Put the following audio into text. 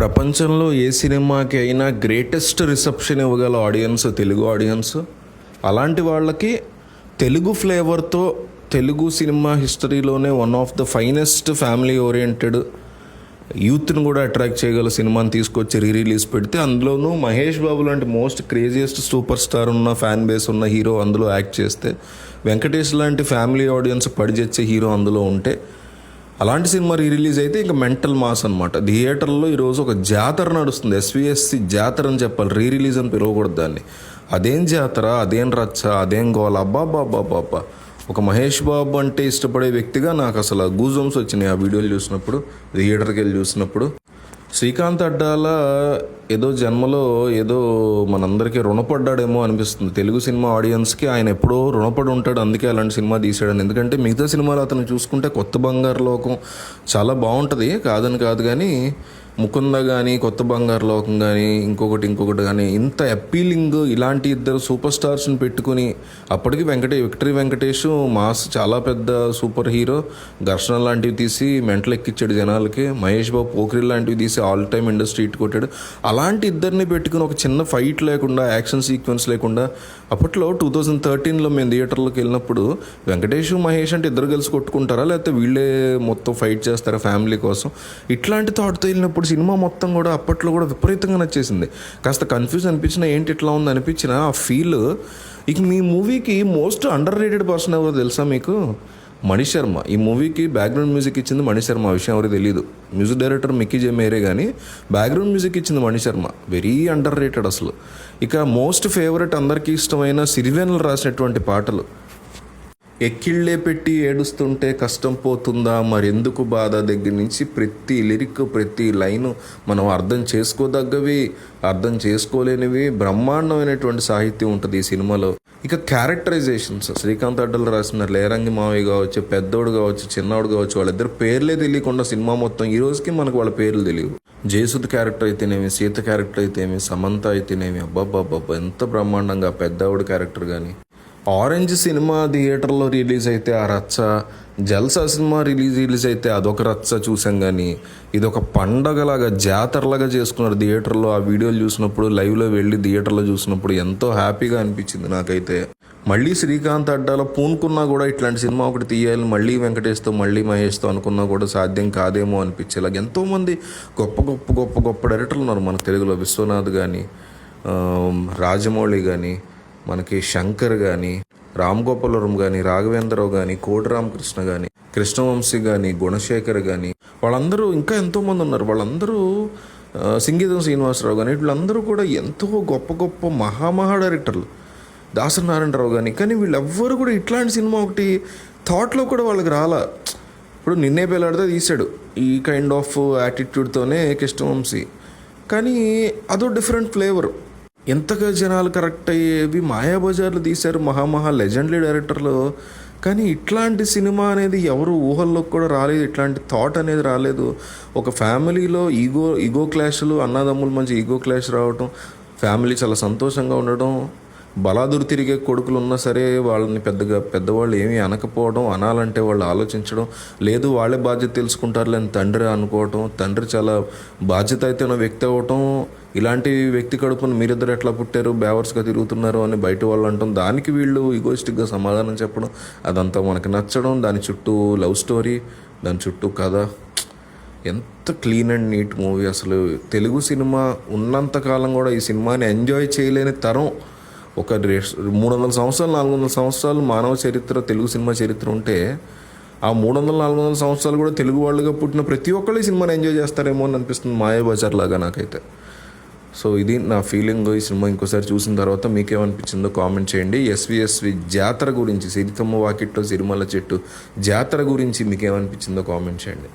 ప్రపంచంలో ఏ సినిమాకి అయినా గ్రేటెస్ట్ రిసెప్షన్ ఇవ్వగల ఆడియన్స్ తెలుగు ఆడియన్స్. అలాంటి వాళ్ళకి తెలుగు ఫ్లేవర్తో తెలుగు సినిమా హిస్టరీలోనే one of the finest family oriented యూత్ని కూడా అట్రాక్ట్ చేయగల సినిమాని తీసుకొచ్చి రిలీజ్ పెడితే, అందులోనూ మహేష్ బాబు లాంటి మోస్ట్ క్రేజియస్ట్ సూపర్ స్టార్ ఉన్న ఫ్యాన్ బేస్ ఉన్న హీరో అందులో యాక్ట్ చేస్తే, వెంకటేష్ లాంటి ఫ్యామిలీ ఆడియన్స్ పడిచెచ్చే హీరో అందులో ఉంటే, అలాంటి సినిమా రిలీజ్ అయితే ఇంకా మెంటల్ మాస్ అనమాట. థియేటర్లో ఈరోజు ఒక జాతర నడుస్తుంది. ఎస్విఎస్సి జాతర అని చెప్పాలి, రిలీజ్ అని పిలవకూడదు దాన్ని. అదేం జాతర, అదేం రచ్చ, అదేం గోల. అబ్బాబ్బాబ్బాబ్బా. ఒక మహేష్ బాబు అంటే ఇష్టపడే వ్యక్తిగా నాకు అసలు గూజంస్ వచ్చినాయి ఆ వీడియోలు చూసినప్పుడు, థియేటర్కి వెళ్ళి చూసినప్పుడు. శ్రీకాంత్ అడ్డాల ఏదో జన్మలో ఏదో మనందరికీ రుణపడ్డాడేమో అనిపిస్తుంది. తెలుగు సినిమా ఆడియన్స్కి ఆయన ఎప్పుడో రుణపడి ఉంటాడు, అందుకే అలాంటి సినిమా తీసాడని. ఎందుకంటే మిగతా సినిమాలు అతను చూసుకుంటే కొత్త బంగారు లోకం చాలా బాగుంటుంది, కాదని కాదు, కానీ ముకుంద కానీ కొత్త బంగారు లోకం కానీ ఇంకొకటి కానీ ఇంత అప్పీలింగ్ ఇలాంటి ఇద్దరు సూపర్ స్టార్స్ని పెట్టుకుని, అప్పటికి విక్టరీ వెంకటేష్ మాస్ చాలా పెద్ద సూపర్ హీరో, ఘర్షణ లాంటివి తీసి మెంటలు ఎక్కించాడు జనాలకి. మహేష్ బాబు పోఖ్రిల్ లాంటివి తీసి ఆల్ టైమ్ ఇండస్ట్రీ ఇట్ కొట్టాడు. అలాంటి ఇద్దరిని పెట్టుకుని ఒక చిన్న ఫైట్ లేకుండా, యాక్షన్ సీక్వెన్స్ లేకుండా, అప్పట్లో 2013లో మేము థియేటర్లోకి వెళ్ళినప్పుడు వెంకటేష్ మహేష్ అంటే ఇద్దరు కలిసి కొట్టుకుంటారా, లేకపోతే వీళ్ళే మొత్తం ఫైట్ చేస్తారా ఫ్యామిలీ కోసం, ఇట్లాంటి థాట్తో వెళ్ళినప్పుడు సినిమా మొత్తం కూడా అప్పట్లో కూడా విపరీతంగా నచ్చేసింది. కాస్త కన్ఫ్యూజ్ అనిపించినా, ఏంటి ఇట్లా ఉంది అనిపించినా, ఆ ఫీల్. ఇక మీ మూవీకి మోస్ట్ అండర్ రేటెడ్ పర్సన్ ఎవరో తెలుసా మీకు? మణిశర్మ. ఈ మూవీకి బ్యాక్గ్రౌండ్ మ్యూజిక్ ఇచ్చింది మణిశర్మ, ఆ విషయం ఎవరికి తెలియదు. మ్యూజిక్ డైరెక్టర్ మిక్కీ జే మేరే, కానీ బ్యాక్గ్రౌండ్ మ్యూజిక్ ఇచ్చింది మణిశర్మ. వెరీ అండర్ రేటెడ్ అసలు. ఇక మోస్ట్ ఫేవరెట్, అందరికీ ఇష్టమైన సిరివెన్నెల రాసినటువంటి పాటలు. ఎక్కిళ్ళే పెట్టి ఏడుస్తుంటే కష్టం పోతుందా, మరెందుకు బాధ దగ్గర నుంచి ప్రతి లిరిక్, ప్రతి లైను మనం అర్థం చేసుకోదగ్గవి, అర్థం చేసుకోలేనివి, బ్రహ్మాండమైనటువంటి సాహిత్యం ఉంటుంది ఈ సినిమాలో. ఇక క్యారెక్టరైజేషన్స్, శ్రీకాంత్ అడ్డలు రాసిన లేరంగి మావయ్య కావచ్చు, పెద్దోడు కావచ్చు, చిన్నోడు కావచ్చు, వాళ్ళిద్దరు పేర్లే తెలియకుండా సినిమా మొత్తం ఈ రోజుకి మనకు వాళ్ళ పేర్లు తెలియవు. జయసుద్ క్యారెక్టర్ అయితేనేమి, సీత క్యారెక్టర్ అయితేనేమి, సమంత అయితేనేమి, అబ్బాబ్బాబ్బా ఎంత బ్రహ్మాండంగా. పెద్దవాడు క్యారెక్టర్ కానీ. ఆరెంజ్ సినిమా థియేటర్లో రిలీజ్ అయితే ఆ రచ్చ, జల్సా సినిమా రిలీజ్ అయితే అదొక రచ్చ చూసాం. కానీ ఇదొక పండగలాగా, జాతరలాగా చేసుకున్నారు థియేటర్లో. ఆ వీడియోలు చూసినప్పుడు, లైవ్లో వెళ్ళి థియేటర్లో చూసినప్పుడు ఎంతో హ్యాపీగా అనిపించింది నాకైతే. మళ్ళీ శ్రీకాంత్ అడ్డాలో పూనుకున్నా కూడా ఇట్లాంటి సినిమా ఒకటి తీయాలి, మళ్ళీ వెంకటేష్తో మళ్ళీ మహేష్తో అనుకున్నా కూడా సాధ్యం కాదేమో అనిపించేలాగా ఎంతోమంది గొప్ప గొప్ప గొప్ప గొప్ప డైరెక్టర్లు ఉన్నారు మన తెలుగులో. విశ్వనాథ్ కానీ, రాజమౌళి కానీ, మనకి శంకర్ కానీ, రామ్ గోపాలవరం కానీ, రాఘవేంద్రరావు కానీ, కోటి రామకృష్ణ కానీ, కృష్ణవంశీ కానీ, గుణశేఖర్ కానీ, వాళ్ళందరూ ఇంకా ఎంతోమంది ఉన్నారు. వాళ్ళందరూ సంగీతం శ్రీనివాసరావు కానీ, వీళ్ళందరూ కూడా ఎంతో గొప్ప గొప్ప మహా డైరెక్టర్లు. దాసరి నారాయణరావు కానీ వీళ్ళెవ్వరు కూడా ఇట్లాంటి సినిమా ఒకటి థాట్లో కూడా వాళ్ళకి రాలా. ఇప్పుడు నిన్నే పెళ్ళాడితే తీశాడు ఈ కైండ్ ఆఫ్ యాటిట్యూడ్తోనే కృష్ణవంశీ, కానీ అదో డిఫరెంట్ ఫ్లేవర్. ఎంతగా జనాలు కరెక్ట్ అయ్యేవి మాయాబజార్లు తీశారు మహా లెజెండరీ డైరెక్టర్లు. కానీ ఇట్లాంటి సినిమా అనేది ఎవరు ఊహల్లోకి కూడా రాలేదు, ఇట్లాంటి థాట్ అనేది రాలేదు. ఒక ఫ్యామిలీలో ఈగో క్లాష్లు, అన్నదమ్ముల మధ్య ఈగో క్లాష్ రావటం, ఫ్యామిలీ చాలా సంతోషంగా ఉండడం, బలాదురు తిరిగే కొడుకులు ఉన్నా సరే వాళ్ళని పెద్దవాళ్ళు ఏమీ అనకపోవడం, అనాలంటే వాళ్ళు ఆలోచించడం, లేదు వాళ్ళే బాధ్యత తెలుసుకుంటారులే అని తండ్రి అనుకోవటం, తండ్రి చాలా బాధ్యత అయితే ఉన్న వ్యక్తి అవ్వటం, ఇలాంటి వ్యక్తి కడుపును మీరిద్దరు ఎట్లా పుట్టారు, బేవర్స్గా తిరుగుతున్నారు అని బయట వాళ్ళు అంటాం, దానికి వీళ్ళు ఈగోయిస్టిక్గా సమాధానం చెప్పడం, అదంతా మనకి నచ్చడం, దాని చుట్టూ లవ్ స్టోరీ, దాని చుట్టూ కథ. ఎంత క్లీన్ అండ్ నీట్ మూవీ అసలు. తెలుగు సినిమా ఉన్నంతకాలం కూడా ఈ సినిమాని ఎంజాయ్ చేయలేని తరం ఒక 300 సంవత్సరాలు 400 సంవత్సరాలు మానవ చరిత్ర, తెలుగు సినిమా చరిత్ర ఉంటే, ఆ 300-400 సంవత్సరాలు కూడా తెలుగు వాళ్ళుగా పుట్టిన ప్రతి ఒక్కళ్ళు ఈ సినిమాని ఎంజాయ్ చేస్తారేమో అని అనిపిస్తుంది, మాయాబజార్ లాగా నాకైతే. సో ఇది నా ఫీలింగ్. ఈ సినిమా ఇంకోసారి చూసిన తర్వాత మీకేమనిపించిందో కామెంట్ చేయండి. ఎస్విఎస్వి జాతర గురించి, సిరితమ్మ వాకిట్లో సిరిమల్ల చెట్టు జాతర గురించి మీకేమనిపించిందో కామెంట్ చేయండి.